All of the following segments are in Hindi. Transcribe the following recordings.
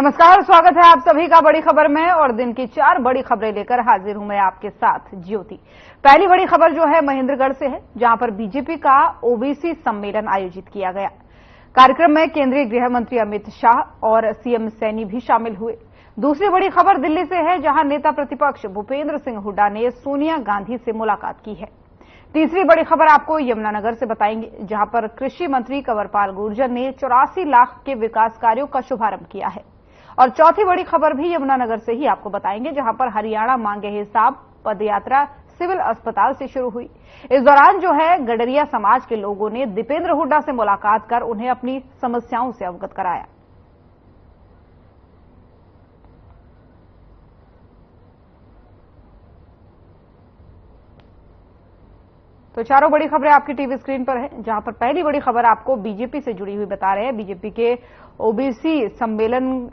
नमस्कार, स्वागत है आप सभी का बड़ी खबर में। और दिन की 4 बड़ी खबरें लेकर हाजिर हूं मैं आपके साथ ज्योति। पहली बड़ी खबर जो है महेंद्रगढ़ से है, जहां पर बीजेपी का ओबीसी सम्मेलन आयोजित किया गया। कार्यक्रम में केंद्रीय गृह मंत्री अमित शाह और सीएम सैनी भी शामिल हुए। दूसरी बड़ी खबर दिल्ली से है, जहां नेता प्रतिपक्ष भूपेंद्र सिंह हुड्डा ने सोनिया गांधी से मुलाकात की है। तीसरी बड़ी खबर आपको यमुनानगर से बताएंगे, जहां पर कृषि मंत्री कंवरपाल गुर्जर ने 84 लाख के विकास कार्यों का शुभारंभ किया है। और चौथी बड़ी खबर भी यमुनानगर से ही आपको बताएंगे, जहां पर हरियाणा मांगे हिसाब पदयात्रा सिविल अस्पताल से शुरू हुई। इस दौरान जो है गडरिया समाज के लोगों ने दीपेंद्र हुड्डा से मुलाकात कर उन्हें अपनी समस्याओं से अवगत कराया। तो चारों बड़ी खबरें आपकी टीवी स्क्रीन पर है, जहां पर पहली बड़ी खबर आपको बीजेपी से जुड़ी हुई बता रहे हैं। बीजेपी के ओबीसी सम्मेलन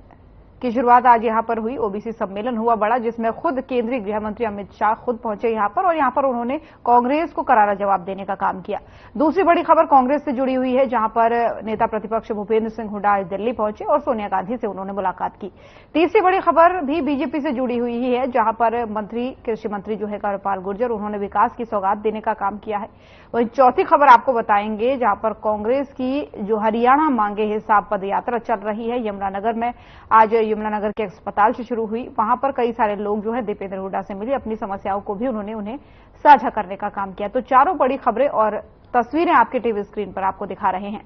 की शुरुआत आज यहां पर हुई। ओबीसी सम्मेलन हुआ बड़ा, जिसमें खुद केंद्रीय गृह मंत्री अमित शाह खुद पहुंचे यहां पर, और यहां पर उन्होंने कांग्रेस को करारा जवाब देने का काम किया। दूसरी बड़ी खबर कांग्रेस से जुड़ी हुई है, जहां पर नेता प्रतिपक्ष भूपेंद्र सिंह हुड्डा आज दिल्ली पहुंचे और सोनिया गांधी से उन्होंने मुलाकात की। तीसरी बड़ी खबर भी बीजेपी से जुड़ी हुई ही है, जहां पर कृषि मंत्री जो है कंवरपाल गुर्जर, उन्होंने विकास की सौगात देने का काम किया है। वहीं चौथी खबर आपको बताएंगे, जहां पर कांग्रेस की जो हरियाणा मांगे हिसाब पदयात्रा चल रही है यमुनानगर में, आज यमुनानगर के अस्पताल से शुरू हुई। वहां पर कई सारे लोग जो है दीपेंद्र हुड्डा से मिले, अपनी समस्याओं को भी उन्हें साझा करने का काम किया। तो चारों बड़ी खबरें और तस्वीरें आपके टीवी स्क्रीन पर आपको दिखा रहे हैं।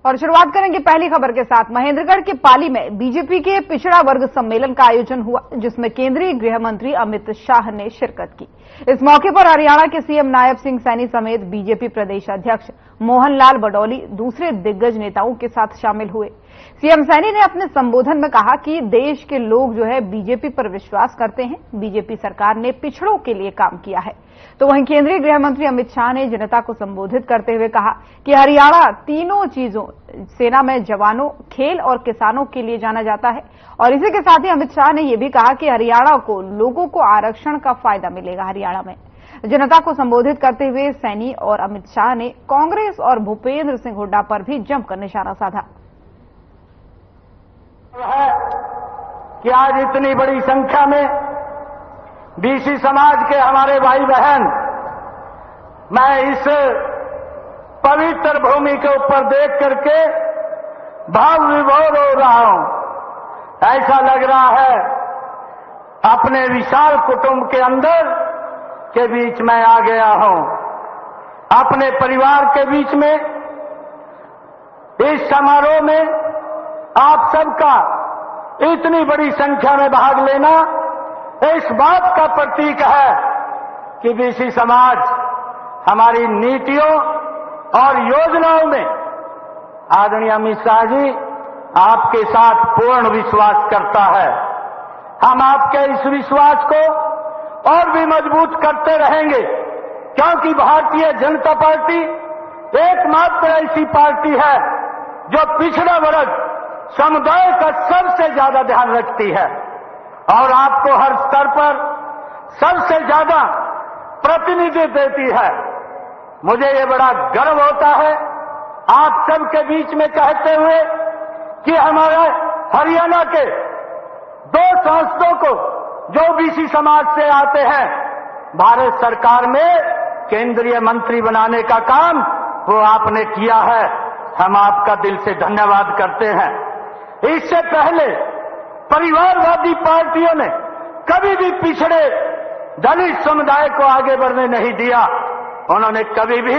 और शुरुआत करेंगे पहली खबर के साथ। महेंद्रगढ़ के पाली में बीजेपी के पिछड़ा वर्ग सम्मेलन का आयोजन हुआ, जिसमें केंद्रीय गृह मंत्री अमित शाह ने शिरकत की। इस मौके पर हरियाणा के सीएम नायब सिंह सैनी समेत बीजेपी प्रदेश अध्यक्ष मोहनलाल बडौली दूसरे दिग्गज नेताओं के साथ शामिल हुए। सीएम सैनी ने अपने संबोधन में कहा कि देश के लोग जो है बीजेपी पर विश्वास करते हैं। बीजेपी सरकार ने पिछड़ों के लिए काम किया है। तो वहीं केंद्रीय गृह मंत्री अमित शाह ने जनता को संबोधित करते हुए कहा कि हरियाणा तीनों चीजों, सेना में जवानों, खेल और किसानों के लिए जाना जाता है। और इसी के साथ ही अमित शाह ने यह भी कहा कि हरियाणा को लोगों को आरक्षण का फायदा मिलेगा। हरियाणा में जनता को संबोधित करते हुए सैनी और अमित शाह ने कांग्रेस और भूपेंद्र सिंह हुड्डा पर भी जमकर निशाना साधा। कि आज इतनी बड़ी संख्या में बीसी समाज के हमारे भाई बहन, मैं इस पवित्र भूमि के ऊपर देख करके भाव विभोर हो रहा हूं। ऐसा लग रहा है अपने विशाल कुटुंब के अंदर के बीच में आ गया हूं, अपने परिवार के बीच में। इस समारोह में आप सबका इतनी बड़ी संख्या में भाग लेना इस बात का प्रतीक है कि बीसी समाज हमारी नीतियों और योजनाओं में आदरणीय अमित शाह जी आपके साथ पूर्ण विश्वास करता है। हम आपके इस विश्वास को और भी मजबूत करते रहेंगे, क्योंकि भारतीय जनता पार्टी एकमात्र ऐसी पार्टी है जो पिछड़ा वर्ग समुदाय का सबसे ज्यादा ध्यान रखती है और आपको हर स्तर पर सबसे ज्यादा प्रतिनिधित्व देती है। मुझे ये बड़ा गर्व होता है आप सबके बीच में कहते हुए कि हमारे हरियाणा के 2 सांसदों को जो बीसी समाज से आते हैं, भारत सरकार में केंद्रीय मंत्री बनाने का काम वो आपने किया है। हम आपका दिल से धन्यवाद करते हैं। इससे पहले परिवारवादी पार्टियों ने कभी भी पिछड़े दलित समुदाय को आगे बढ़ने नहीं दिया। उन्होंने कभी भी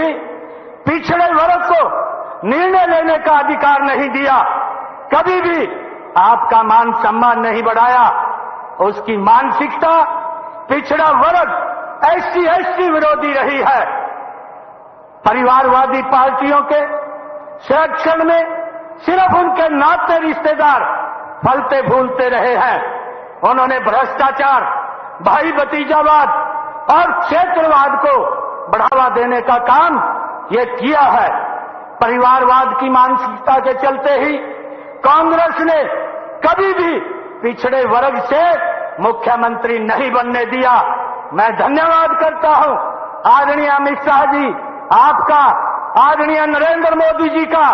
पिछड़े वर्ग को निर्णय लेने का अधिकार नहीं दिया, कभी भी आपका मान सम्मान नहीं बढ़ाया। उसकी मानसिकता पिछड़ा वर्ग ऐसी विरोधी रही है। परिवारवादी पार्टियों के संरक्षण में सिर्फ उनके नाते रिश्तेदार फलते फूलते रहे हैं। उन्होंने भ्रष्टाचार, भाई भतीजावाद और क्षेत्रवाद को बढ़ावा देने का काम ये किया है। परिवारवाद की मानसिकता के चलते ही कांग्रेस ने कभी भी पिछड़े वर्ग से मुख्यमंत्री नहीं बनने दिया। मैं धन्यवाद करता हूं आदरणीय अमित शाह जी, आपका आदरणीय नरेंद्र मोदी जी का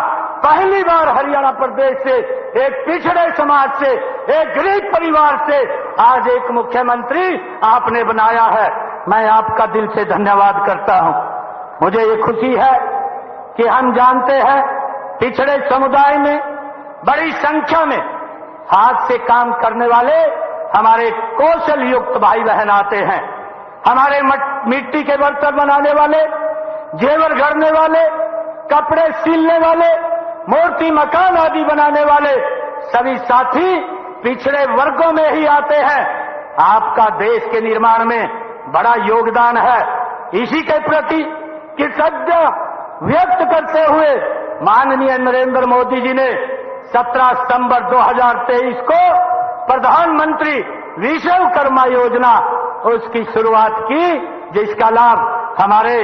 पहली बार हरियाणा प्रदेश से, एक पिछड़े समाज से, एक गरीब परिवार से आज एक मुख्यमंत्री आपने बनाया है। मैं आपका दिल से धन्यवाद करता हूं। मुझे ये खुशी है कि हम जानते हैं पिछड़े समुदाय में बड़ी संख्या में हाथ से काम करने वाले हमारे कौशल युक्त भाई बहन आते हैं। हमारे मिट्टी के बर्तन बनाने वाले, जेवर गढ़ने वाले, कपड़े सिलने वाले, मूर्ति मकान आदि बनाने वाले सभी साथी पिछड़े वर्गों में ही आते हैं। आपका देश के निर्माण में बड़ा योगदान है। इसी के प्रति कृतज्ञता व्यक्त करते हुए माननीय नरेंद्र मोदी जी ने 17 सितंबर 2023 को प्रधानमंत्री विश्वकर्मा योजना उसकी शुरुआत की, जिसका लाभ हमारे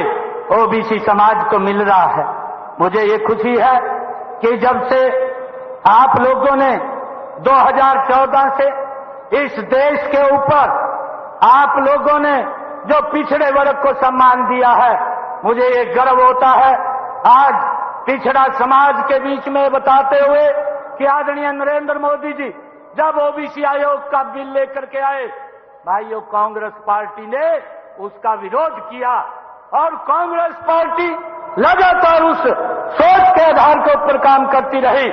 ओबीसी समाज को मिल रहा है। मुझे ये खुशी है कि जब से आप लोगों ने 2014 से इस देश के ऊपर आप लोगों ने जो पिछड़े वर्ग को सम्मान दिया है, मुझे ये गर्व होता है आज पिछड़ा समाज के बीच में बताते हुए कि आदरणीय नरेंद्र मोदी जी जब ओबीसी आयोग का बिल लेकर के आए, भाइयों कांग्रेस पार्टी ने उसका विरोध किया और कांग्रेस पार्टी लगातार उस सोच के आधार के ऊपर काम करती रही।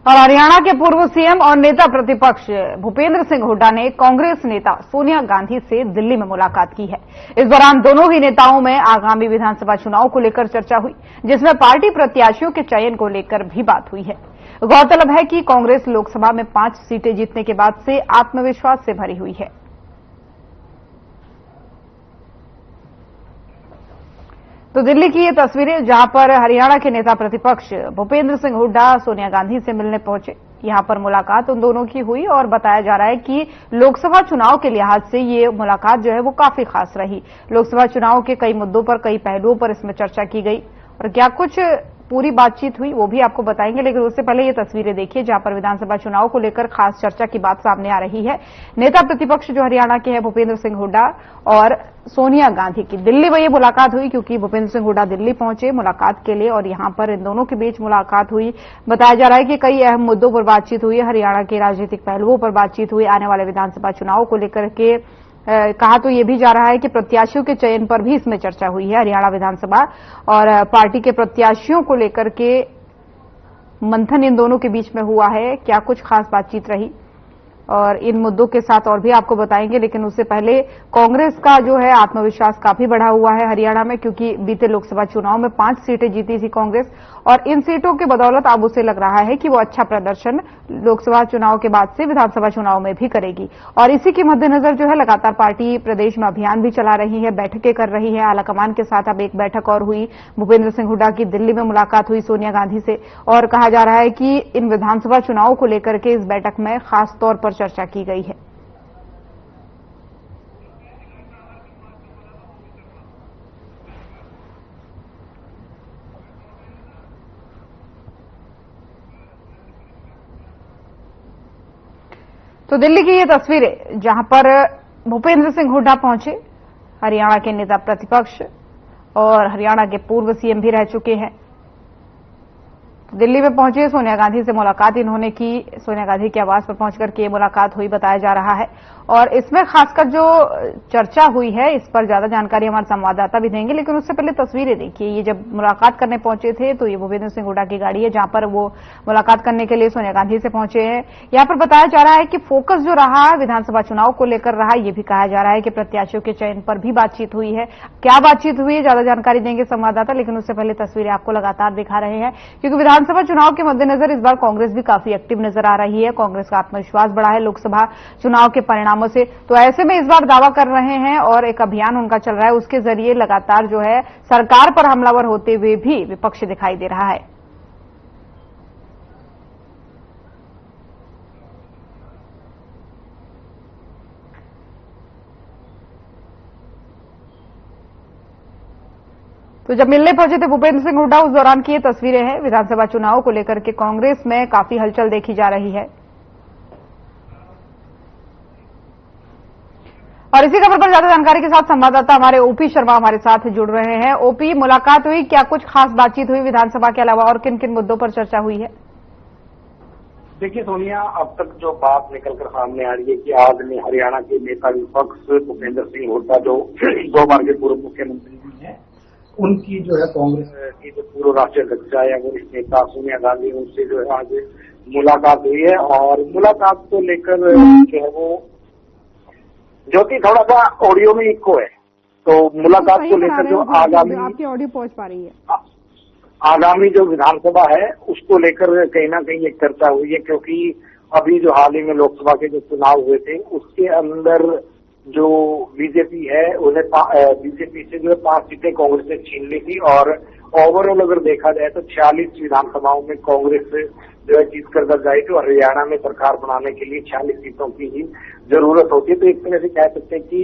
और हरियाणा के पूर्व सीएम और नेता प्रतिपक्ष भूपेंद्र सिंह हुड्डा ने कांग्रेस नेता सोनिया गांधी से दिल्ली में मुलाकात की है। इस दौरान दोनों ही नेताओं में आगामी विधानसभा चुनाव को लेकर चर्चा हुई, जिसमें पार्टी प्रत्याशियों के चयन को लेकर भी बात हुई है। गौरतलब है कि कांग्रेस लोकसभा में 5 सीटें जीतने के बाद से आत्मविश्वास से भरी हुई है। तो दिल्ली की ये तस्वीरें, जहां पर हरियाणा के नेता प्रतिपक्ष भूपेंद्र सिंह हुड्डा सोनिया गांधी से मिलने पहुंचे। यहां पर मुलाकात उन दोनों की हुई और बताया जा रहा है कि लोकसभा चुनाव के लिहाज से ये मुलाकात जो है वो काफी खास रही। लोकसभा चुनाव के कई मुद्दों पर, कई पहलुओं पर इसमें चर्चा की गई और क्या कुछ पूरी बातचीत हुई वो भी आपको बताएंगे, लेकिन उससे पहले ये तस्वीरें देखिए जहां पर विधानसभा चुनाव को लेकर खास चर्चा की बात सामने आ रही है। नेता प्रतिपक्ष जो हरियाणा के हैं भूपेंद्र सिंह हुड्डा और सोनिया गांधी की दिल्ली में ये मुलाकात हुई, क्योंकि भूपेंद्र सिंह हुड्डा दिल्ली पहुंचे मुलाकात के लिए और यहां पर इन दोनों के बीच मुलाकात हुई। बताया जा रहा है कि कई अहम मुद्दों पर बातचीत हुई, हरियाणा के राजनीतिक पहलुओं पर बातचीत हुई, आने वाले विधानसभा चुनाव को लेकर के कहा तो ये भी जा रहा है कि प्रत्याशियों के चयन पर भी इसमें चर्चा हुई है। हरियाणा विधानसभा और पार्टी के प्रत्याशियों को लेकर के मंथन इन दोनों के बीच में हुआ है। क्या कुछ खास बातचीत रही और इन मुद्दों के साथ और भी आपको बताएंगे, लेकिन उससे पहले कांग्रेस का जो है आत्मविश्वास काफी बढ़ा हुआ है हरियाणा में, क्योंकि बीते लोकसभा चुनाव में 5 सीटें जीती थी कांग्रेस और इन सीटों के बदौलत अब उसे लग रहा है कि वो अच्छा प्रदर्शन लोकसभा चुनाव के बाद से विधानसभा चुनाव में भी करेगी। और इसी के मद्देनजर जो है लगातार पार्टी प्रदेश में अभियान भी चला रही है, बैठकें कर रही है। आलाकमान के साथ अब एक बैठक और हुई, भूपेंद्र सिंह हुड्डा की दिल्ली में मुलाकात हुई सोनिया गांधी से और कहा जा रहा है कि इन विधानसभा चुनाव को लेकर के इस बैठक में खास तौर पर चर्चा की गई है। तो दिल्ली की ये तस्वीरें जहां पर भूपेंद्र सिंह हुड्डा पहुंचे, हरियाणा के नेता प्रतिपक्ष और हरियाणा के पूर्व सीएम भी रह चुके हैं। दिल्ली में पहुंचे, सोनिया गांधी से मुलाकात इन्होंने की, सोनिया गांधी के आवास पर पहुंचकर के मुलाकात हुई बताया जा रहा है। और इसमें खासकर जो चर्चा हुई है इस पर ज्यादा जानकारी हमारे संवाददाता भी देंगे, लेकिन उससे पहले तस्वीरें देखिए। ये जब मुलाकात करने पहुंचे थे तो ये भूपेंद्र सिंह हुड्डा की गाड़ी है जहां पर वो मुलाकात करने के लिए सोनिया गांधी से पहुंचे हैं। यहां पर बताया जा रहा है कि फोकस जो रहा विधानसभा चुनाव को लेकर रहा, ये भी कहा जा रहा है कि प्रत्याशियों के चयन पर भी बातचीत हुई है। क्या बातचीत हुई है ज्यादा जानकारी देंगे संवाददाता, लेकिन उससे पहले तस्वीरें आपको लगातार दिखा रहे हैं क्योंकि विधानसभा चुनाव के मद्देनजर इस बार कांग्रेस भी काफी एक्टिव नजर आ रही है। कांग्रेस का आत्मविश्वास बढ़ा है लोकसभा चुनाव के परिणामों से, तो ऐसे में इस बार दावा कर रहे हैं और एक अभियान उनका चल रहा है, उसके जरिए लगातार जो है सरकार पर हमलावर होते हुए भी विपक्ष दिखाई दे रहा है। तो जब मिलने पहुंचे थे भूपेंद्र सिंह हुड्डा, उस दौरान की ये तस्वीरें हैं। विधानसभा चुनाव को लेकर के कांग्रेस में काफी हलचल देखी जा रही है और इसी खबर पर ज्यादा जानकारी के साथ संवाददाता हमारे ओपी शर्मा हमारे साथ जुड़ रहे हैं। ओपी, मुलाकात हुई, क्या कुछ खास बातचीत हुई विधानसभा के अलावा और किन किन मुद्दों पर चर्चा हुई है? देखिए सोनिया, अब तक जो बात निकलकर सामने आ रही है कि आज में हरियाणा के नेता विपक्ष भूपेंद्र सिंह हुड्डा जो 2 बार के पूर्व मुख्यमंत्री भी हैं, उनकी जो है कांग्रेस की जो पूर्व राष्ट्रीय अध्यक्ष या वरिष्ठ नेता सोनिया गांधी, उनसे जो है आज मुलाकात हुई है। और मुलाकात को लेकर जो है वो ज्योति थोड़ा सा ऑडियो में इको है, तो मुलाकात को लेकर जो आगामी आपकी ऑडियो पहुंच पा रही है, आगामी जो विधानसभा है उसको लेकर कहीं ना कहीं एक चर्चा हुई है, क्योंकि अभी जो हाल ही में लोकसभा के जो चुनाव हुए थे उसके अंदर जो बीजेपी है उन्हें बीजेपी से जो है 5 सीटें कांग्रेस ने छीन ली थी और ओवरऑल अगर देखा जाए तो 46 विधानसभाओं में कांग्रेस जो है जीत कर दर्ज आई थी और हरियाणा में सरकार बनाने के लिए 46 सीटों की ही जरूरत होती है। तो एक तरह से कह सकते हैं कि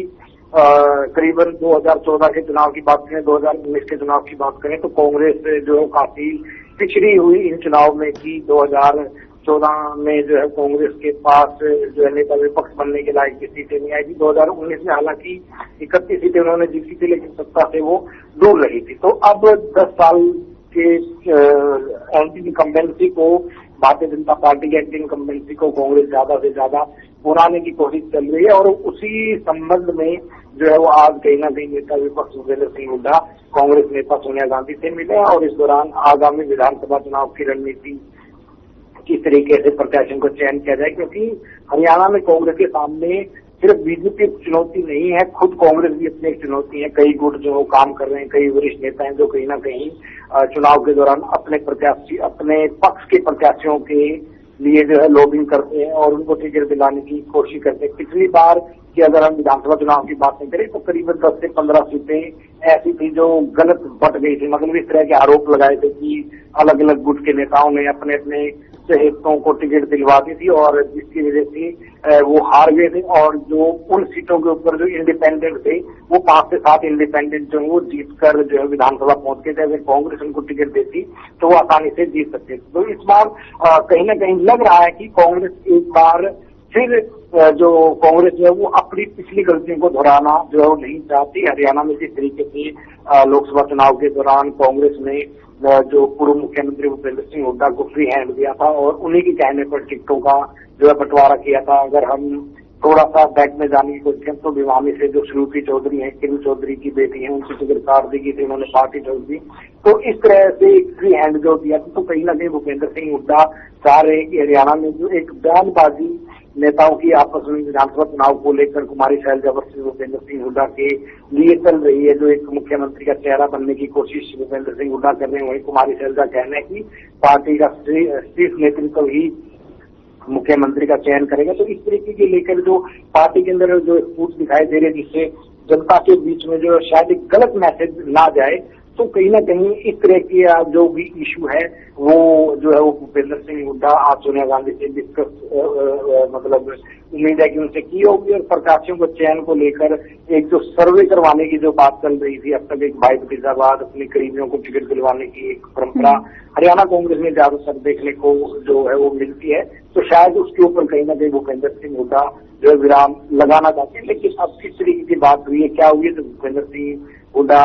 करीबन 2014 के चुनाव की बात करें, 2019 के चुनाव की बात करें तो कांग्रेस जो है काफी पिछड़ी हुई इन चुनाव में कि 2014 में जो है कांग्रेस के पास जो है नेता विपक्ष बनने के लायक की सीटें नहीं आई थी। 2019 में हालांकि 31 सीटें उन्होंने जीती थी, लेकिन सत्ता से वो दूर रही थी। तो अब 10 साल के एंटी इनकम्बेंसी को, भारतीय जनता पार्टी की एंटी इनकम्बेंसी को कांग्रेस ज्यादा से ज्यादा पुराने की कोशिश चल रही है और उसी संबंध में जो है वो आज कहीं ना कहीं नेता विपक्ष भूपेंद्र सिंह हुड्डा कांग्रेस नेता सोनिया गांधी से मिले और इस दौरान आगामी विधानसभा चुनाव की रणनीति किस तरीके से प्रत्याशियों को चयन किया जाए, क्योंकि हरियाणा में कांग्रेस के सामने सिर्फ बीजेपी चुनौती नहीं है, खुद कांग्रेस भी अपनी एक चुनौती है। कई गुट जो काम कर रहे हैं, कई वरिष्ठ नेता हैं जो कहीं ना कहीं चुनाव के दौरान अपने प्रत्याशी, अपने पक्ष के प्रत्याशियों के लिए जो है लॉबिंग करते हैं और उनको टिकट दिलाने की कोशिश करते हैं। पिछली बार की अगर हम विधानसभा चुनाव की बात नहीं करें तो करीबन 10 से 15 सीटें ऐसी थी जो गलत बट गई थी, मतलब इस तरह के आरोप लगाए थे कि अलग अलग गुट के नेताओं ने अपने अपने हिस्सों को टिकट दिलवा दी थी और जिसकी वजह से वो हार गए थे और जो उन सीटों के ऊपर जो इंडिपेंडेंट थे वो 5 से 7 इंडिपेंडेंट जो है वो जीतकर जो है विधानसभा पहुंच गए थे। अगर कांग्रेस उनको टिकट देती तो वो आसानी से जीत सकते थे। तो इस बार कहीं ना कहीं लग रहा है कि कांग्रेस एक बार फिर जो कांग्रेस जो है वो अपनी पिछली गलतियों को दोहराना जो है वो नहीं चाहती। हरियाणा में जिस तरीके से लोकसभा चुनाव के दौरान कांग्रेस ने जो पूर्व मुख्यमंत्री भूपेंद्र सिंह हुड्डा को फ्री हैंड दिया था और उन्हीं के कहने पर टिकटों का जो है बंटवारा किया था। अगर हम थोड़ा सा बैक में जाने की कोशिश करें तो भिवानी से जो श्रुति चौधरी है, किरण चौधरी की बेटी है, उनकी टिकट काट दी गई थी, उन्होंने पार्टी छोड़ दी। तो इस तरह से फ्री हैंड जो दिया था, तो कहीं ना कहीं भूपेंद्र सिंह हुड्डा चाह रहे कि हरियाणा में जो एक बयानबाजी नेताओं की आपस में विधानसभा चुनाव को लेकर कुमारी शैलजा वर्सेस भूपेंद्र सिंह हुड्डा के लिए चल रही है, जो एक मुख्यमंत्री का चेहरा बनने की कोशिश भूपेंद्र सिंह हुड्डा कर रहे हैं, वही कुमारी शैलजा कहना है कि पार्टी का शीर्ष नेतृत्व ही मुख्यमंत्री का चयन करेगा। तो इस तरीके के लेकर जो पार्टी के अंदर जो फूट दिखाई दे रही है जिससे जनता के बीच में जो शायद एक गलत मैसेज ना जाए, तो कहीं ना कहीं इस तरह की जो भी इशू है वो जो है वो भूपेंद्र सिंह हुड्डा आज सोनिया गांधी से डिस्कस मतलब उम्मीद है कि उनसे की होगी और प्रत्याशियों को चयन को लेकर एक जो सर्वे करवाने की जो बात चल रही थी अब तक, एक 22 फीसद अपने करीबियों को टिकट दिलवाने की एक परंपरा हरियाणा कांग्रेस में ज्यादातर देखने को जो है वो मिलती है, तो शायद उसके ऊपर कहीं ना कहीं भूपेंद्र सिंह हुड्डा जो है विराम लगाना चाहते हैं। लेकिन अब किस तरीके की बात हुई है, क्या हुई है, तो भूपेंद्र सिंह हुड्डा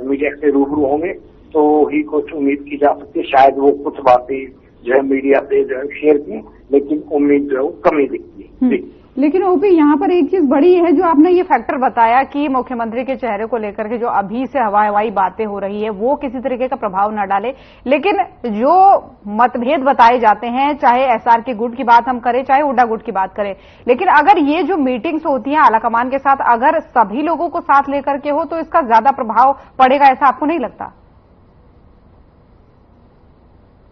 मीडिया से रूबरू होंगे तो ही कुछ उम्मीद की जा सकती है। शायद वो कुछ बातें जो है मीडिया से जो है शेयर की, लेकिन उम्मीद जो है वो कमी दिखती है। लेकिन ओपी, यहाँ पर एक चीज बड़ी है जो आपने ये फैक्टर बताया कि मुख्यमंत्री के चेहरे को लेकर के जो अभी से हवाई बातें हो रही है वो किसी तरीके का प्रभाव न डाले, लेकिन जो मतभेद बताए जाते हैं, चाहे एसआर के गुट की बात हम करें, चाहे हुड्डा गुट की बात करें, लेकिन अगर ये जो मीटिंग्स होती हैं आलाकमान के साथ, अगर सभी लोगों को साथ लेकर के हो तो इसका ज्यादा प्रभाव पड़ेगा, ऐसा आपको नहीं लगता?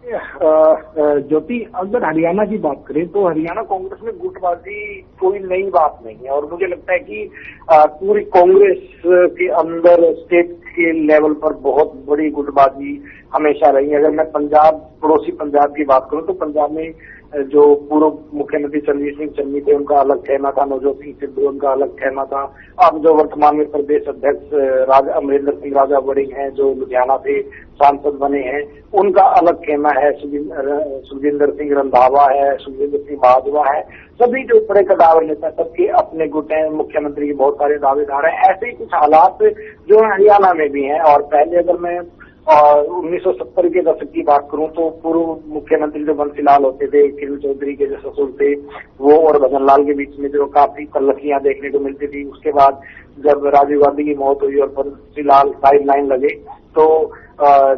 ज्योति, अगर हरियाणा की बात करें तो हरियाणा कांग्रेस में गुटबाजी कोई नई बात नहीं है और मुझे लगता है कि पूरी कांग्रेस के अंदर स्टेट के लेवल पर बहुत बड़ी गुटबाजी हमेशा रही है। अगर मैं पड़ोसी पंजाब की बात करूं तो पंजाब में जो पूर्व मुख्यमंत्री चरणजीत सिंह चन्नी थे उनका अलग कहना था, नवजोत सिंह सिद्धू उनका अलग कहना था। अब जो वर्तमान में प्रदेश अध्यक्ष अमरिंदर सिंह राजा वड़िंग हैं, जो लुधियाना से सांसद बने हैं, उनका अलग कहना है। सुखजिंदर सिंह रंधावा है, सुखजिंदर सिंह बाजवा है, सभी जो बड़े कदावर नेता सबके अपने गुट हैं, मुख्यमंत्री के बहुत सारे दावेदार हैं। ऐसे ही कुछ हालात जो हरियाणा में भी हैं। और पहले अगर मैं 1970 के दशक की बात करूं तो पूर्व मुख्यमंत्री जो बंसीलाल होते थे, किरण चौधरी के जो ससुर थे, वो और भजन लाल के बीच में जो काफी तल्लखियां देखने को मिलती थी। उसके बाद जब राजीव गांधी की मौत हुई और बंसीलाल साइड लाइन लगे तो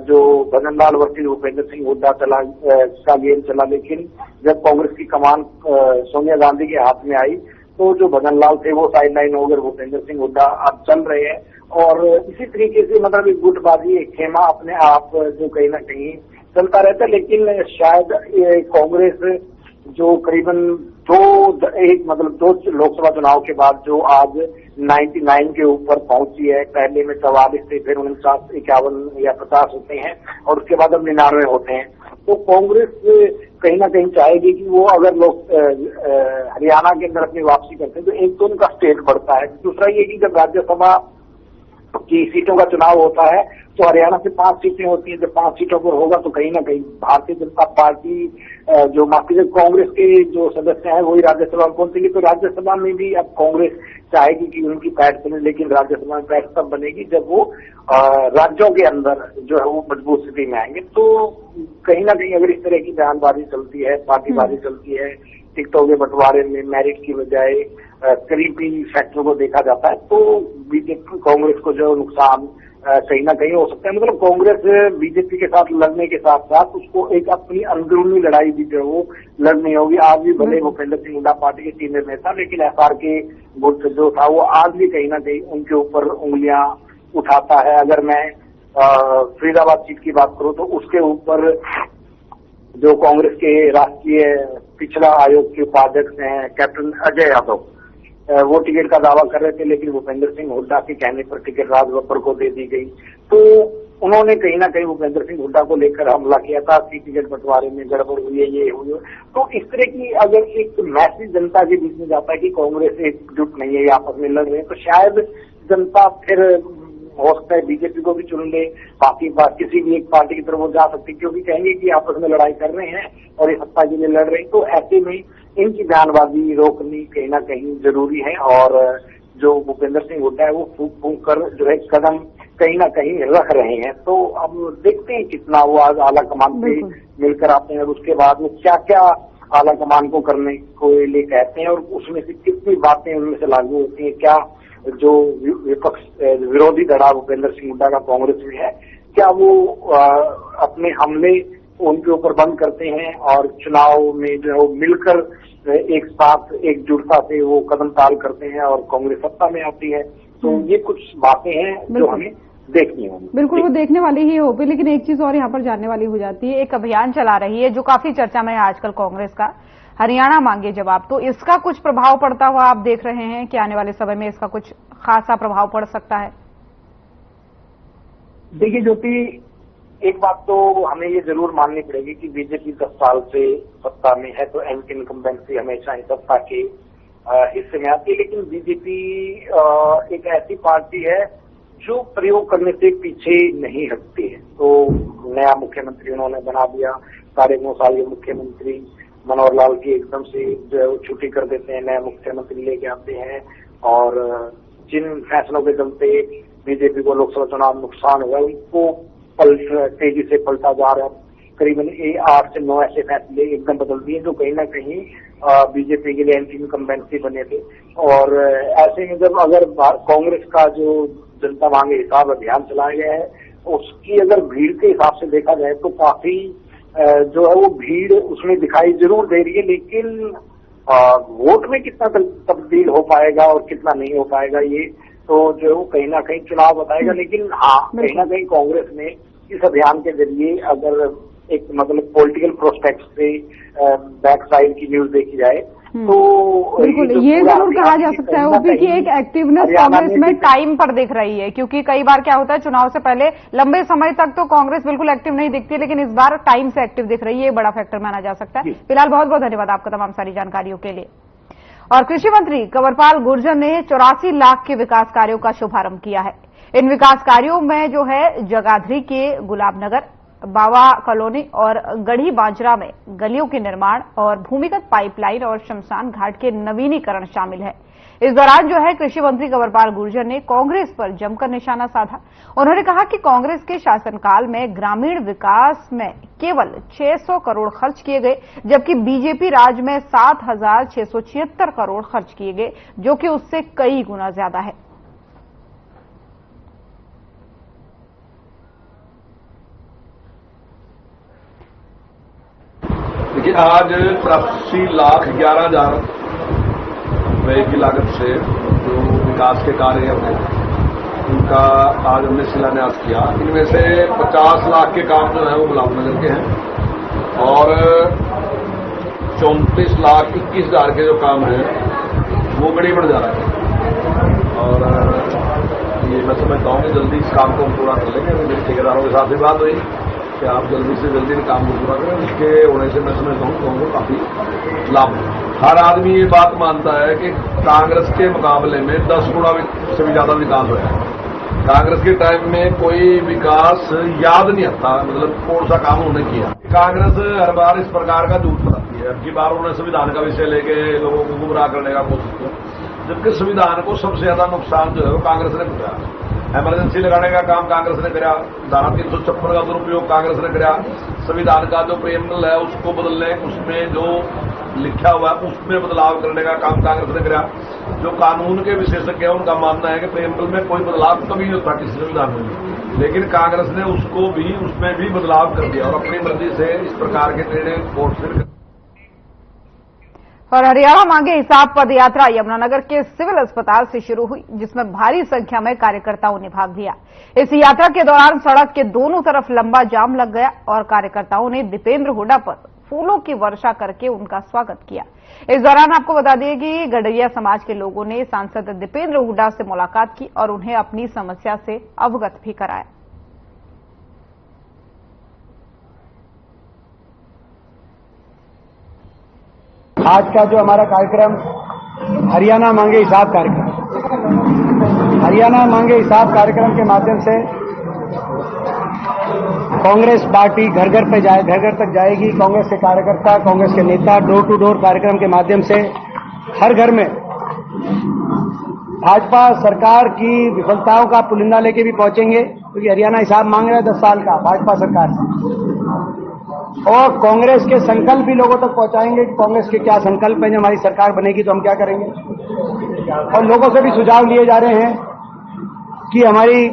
जो भजन लाल वर्सेस भूपेंद्र सिंह हुड्डा का गेम चला। लेकिन जब कांग्रेस की कमान सोनिया गांधी के हाथ में आई तो जो भजन लाल थे वो साइड लाइन हो गए, भूपेंद्र सिंह हुड्डा अब चल रहे हैं। और इसी तरीके से मतलब एक गुटबाजी, एक खेमा अपने आप जो कहीं ना कहीं चलता रहता है। लेकिन शायद कांग्रेस जो करीबन दो लोकसभा चुनाव के बाद जो आज 99 के ऊपर पहुंची है, पहले में 44 से फिर 49, 51 या 50 होते हैं और उसके बाद अब 99 होते हैं। तो कांग्रेस कहीं ना कहीं चाहेगी कि वो अगर लोग हरियाणा के अंदर अपनी वापसी करते हैं तो एक तो उनका स्टेट बढ़ता है। दूसरा ये कि जब राज्यसभा की सीटों का चुनाव होता है तो हरियाणा से 5 सीटें होती हैं। जब 5 सीटों पर होगा तो कहीं ना कहीं भारतीय जनता पार्टी जो कांग्रेस के जो सदस्य हैं वही राज्यसभा में पहुंचेंगे। तो राज्यसभा में भी अब कांग्रेस चाहेगी कि उनकी पैठ बने, लेकिन राज्यसभा में पैठ तब बनेगी जब वो राज्यों के अंदर जो है वो मजबूत स्थिति में आएंगे। तो कहीं ना कहीं अगर इस तरह की बयानबाजी चलती है, पार्टीबाजी चलती है, टिकटों के बंटवारे में मेरिट की बजाय करीबी फैक्टरों को देखा जाता है तो बीजेपी कांग्रेस को जो नुकसान कहीं ना कहीं हो सकता है। मतलब कांग्रेस बीजेपी के साथ लड़ने के साथ साथ उसको एक अपनी अंदरूनी लड़ाई भी जो वो लड़नी होगी। आज भी भले भूपेंद्र सिंह हुड्डा पार्टी के सीनियर नेता, लेकिन एसआर के गुट जो था वो आज भी कहीं ना कहीं उनके ऊपर उंगलियां उठाता है। अगर मैं फरीदाबाद सीट की बात करूं तो उसके ऊपर जो कांग्रेस के राष्ट्रीय पिछड़ा आयोग के उपाध्यक्ष हैं कैप्टन अजय यादव, वो टिकट का दावा कर रहे थे, लेकिन भूपेंद्र सिंह हुड्डा के कहने पर टिकट राज बब्बर को दे दी गई। तो उन्होंने कहीं ना कहीं भूपेंद्र सिंह हुड्डा को लेकर हमला किया था कि टिकट बंटवारे में गड़बड़ हुई है, ये हुई है। तो इस तरह की अगर एक मैसेज जनता के बीच में जाता है कि कांग्रेस एकजुट नहीं है, ये आपस में लड़ रहे हैं, तो शायद जनता फिर हो सकता है बीजेपी को भी चुन ले, बाकी किसी भी एक पार्टी की तरफ वो जा सकती है, क्योंकि कहेंगे कि आपस में लड़ाई कर रहे हैं और ये सत्ता के लिए लड़ रहे हैं। तो ऐसे में इनकी बयानबाजी रोकनी कहीं ना कहीं जरूरी है। और जो भूपेंद्र सिंह हुड्डा है वो फूंक फूंक कर जो है कदम कहीं ना कहीं रख रहे हैं। तो अब देखते हैं कितना वो आज आला कमान से मिलकर आते हैं और उसके बाद वो क्या क्या आला कमान को करने को लिए कहते हैं और उसमें से कितनी बातें उनमें से लागू होती हैं। क्या जो विपक्ष विरोधी धड़ा भूपेंद्र सिंह हुड्डा का कांग्रेस में है, क्या वो अपने हमले उनके ऊपर बंद करते हैं और चुनाव में जो है वो मिलकर एक साथ एकजुटता से वो कदम ताल करते हैं और कांग्रेस सत्ता में आती है। तो ये कुछ बातें हैं जो हमें देखनी होगी। बिल्कुल वो देखने वाली ही होगी। लेकिन एक चीज और यहाँ पर जानने वाली हो जाती है, एक अभियान चला रही है जो काफी चर्चा में है आजकल कांग्रेस का, हरियाणा मांगे जवाब। तो इसका कुछ प्रभाव पड़ता हुआ आप देख रहे हैं कि आने वाले समय में इसका कुछ खासा प्रभाव पड़ सकता है? देखिए ज्योति, एक बात तो हमें ये जरूर माननी पड़ेगी कि बीजेपी 10 साल से सत्ता में है तो एंटी इनकम्बेंसी हमेशा ही सत्ता के हिस्से में आती है। लेकिन बीजेपी एक ऐसी पार्टी है जो प्रयोग करने से पीछे नहीं हटती है। तो नया मुख्यमंत्री उन्होंने बना दिया, 9.5 साल के मुख्यमंत्री मनोहर लाल की एकदम से जो है वो छुट्टी कर देते हैं, नया मुख्यमंत्री लेके आते हैं और जिन फैसलों के चलते बीजेपी को लोकसभा चुनाव नुकसान हुआ उनको तेजी से पलटा जा रहा है। करीबन 8 से 9 ऐसे फैसले एकदम बदल दिए जो कहीं ना कहीं बीजेपी के लिए एंटी इनकम्बेंसी बने थे। और ऐसे में जब अगर कांग्रेस का जो जनता मांगे हिसाब अभियान चलाया गया है, उसकी अगर भीड़ के हिसाब से देखा जाए तो काफी जो है वो भीड़ उसमें दिखाई जरूर दे रही है, लेकिन वोट में कितना तब्दील हो पाएगा और कितना नहीं हो पाएगा ये तो जो वो कहीं ना कहीं चुनाव बताएगा। लेकिन हाँ, कहीं ना कहीं कांग्रेस ने इस अभियान के जरिए अगर एक मतलब पॉलिटिकल प्रोस्पेक्ट से बैक साइड की न्यूज देखी जाए तो बिल्कुल ये जरूर कहा जा सकता है ओपी की एक एक्टिवनेस कांग्रेस में टाइम पर दिख रही है, क्योंकि कई बार क्या होता है चुनाव से पहले लंबे समय तक तो कांग्रेस बिल्कुल एक्टिव नहीं दिखती, लेकिन इस बार टाइम से एक्टिव दिख रही है, ये बड़ा फैक्टर माना जा सकता है। फिलहाल बहुत बहुत धन्यवाद आपका तमाम सारी जानकारियों के लिए। और कृषि मंत्री कंवरपाल गुर्जर ने 84 लाख के विकास कार्यों का शुभारंभ किया है। इन विकास कार्यों में जो है जगाधरी के गुलाबनगर, बावा कॉलोनी और गढ़ी बाजरा में गलियों के निर्माण और भूमिगत पाइपलाइन और शमशान घाट के नवीनीकरण शामिल है। इस दौरान जो है कृषि मंत्री कंवरपाल गुर्जर ने कांग्रेस पर जमकर निशाना साधा। उन्होंने कहा कि कांग्रेस के शासनकाल में ग्रामीण विकास में केवल 600 करोड़ खर्च किए गए, जबकि बीजेपी राज में 7,676 करोड़ खर्च किए गए, जो कि उससे कई गुना ज्यादा है। देखिए, आज 83,11,000 रुपए की लागत से जो विकास के कार्य हैं उनका आज हमने शिलान्यास किया। इनमें से 50 लाख के काम जो है वो गुलाबनगर के हैं और 34,21,000 के जो काम हैं वो गढ़ी बढ़ जा रहा है। और ये मैं समझता हूँ कि जल्दी इस काम को हम पूरा कर लेंगे। मेरे ठेकेदारों के साथ भी बात हुई कि आप जल्दी से जल्दी काम को पूरा करें। उसके होने से मैं समझता हूँ कि उनको काफी लाभ है। हर आदमी ये बात मानता है कि कांग्रेस के मुकाबले में 10 गुना से भी ज्यादा विकास हुआ है। कांग्रेस के टाइम में कोई विकास याद नहीं आता, मतलब कौन सा काम उन्होंने किया। कांग्रेस हर बार इस प्रकार का झूठ बताती है। अब की बार उन्होंने संविधान का विषय लेके लोगों को गुमराह करने का कोशिश किया, जबकि संविधान को सबसे ज्यादा नुकसान जो है वो कांग्रेस ने पहुंचाया। इमरजेंसी लगाने का काम कांग्रेस ने कराया, धारा 356 का दुरुपयोग कांग्रेस ने कराया, संविधान का जो प्रेमबल है उसको बदलने, उसमें जो लिखा हुआ है उसमें बदलाव करने का काम कांग्रेस ने कराया। जो कानून के विशेषज्ञ हैं उनका मानना है कि प्रेमबल में कोई बदलाव कभी नहीं होता किसी संविधान में, लेकिन कांग्रेस ने उसमें भी बदलाव कर दिया और अपनी मर्जी से इस प्रकार के निर्णय कोर्ट से। और हरियाणा मांगे हिसाब पद यात्रा यमुनानगर के सिविल अस्पताल से शुरू हुई, जिसमें भारी संख्या में कार्यकर्ताओं ने भाग लिया। इस यात्रा के दौरान सड़क के दोनों तरफ लंबा जाम लग गया और कार्यकर्ताओं ने दीपेंद्र हुड्डा पर फूलों की वर्षा करके उनका स्वागत किया। इस दौरान आपको बता दें कि गडरिया समाज के लोगों ने सांसद दीपेंद्र हुड्डा से मुलाकात की और उन्हें अपनी समस्या से अवगत भी कराया। आज का जो हमारा कार्यक्रम हरियाणा मांगे हिसाब कार्यक्रम, हरियाणा मांगे हिसाब कार्यक्रम के माध्यम से कांग्रेस पार्टी घर घर पे घर घर तक जाएगी। कांग्रेस के कार्यकर्ता, कांग्रेस के नेता डोर टू डोर कार्यक्रम के माध्यम से हर घर में भाजपा सरकार की विफलताओं का पुलिंदा लेके भी पहुंचेंगे, क्योंकि हरियाणा हिसाब मांग रहा है 10 साल का भाजपा सरकार से। और कांग्रेस के संकल्प भी लोगों तक पहुंचाएंगे कि कांग्रेस के क्या संकल्प है, जब हमारी सरकार बनेगी तो हम क्या करेंगे। और लोगों से भी सुझाव लिए जा रहे हैं कि हमारी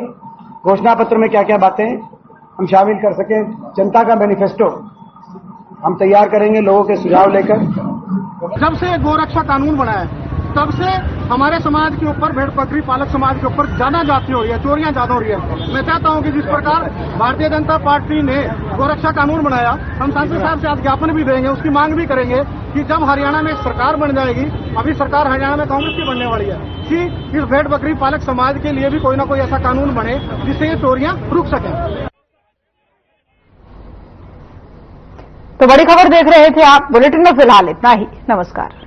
घोषणा पत्र में क्या क्या बातें हम शामिल कर सकें। जनता का मैनिफेस्टो हम तैयार करेंगे लोगों के सुझाव लेकर। जब से गोरक्षा कानून बना है तब से हमारे समाज के ऊपर, भेड़ बकरी पालक समाज के ऊपर ज्यादा जाति हो रही है, चोरियां ज्यादा हो रही है। मैं चाहता हूं कि जिस प्रकार भारतीय जनता पार्टी ने गोरक्षा कानून बनाया, हम सांसद साहब से आज ज्ञापन भी देंगे, उसकी मांग भी करेंगे कि जब हरियाणा में सरकार बन जाएगी, अभी सरकार हरियाणा में कांग्रेस की बनने वाली है, कि इस भेड़ बकरी पालक समाज के लिए भी कोई ना कोई ऐसा कानून बने जिससे ये चोरियां रुक सकें। तो बड़ी खबर देख रहे थे आप। बुलेटिन में फिलहाल इतना ही। नमस्कार।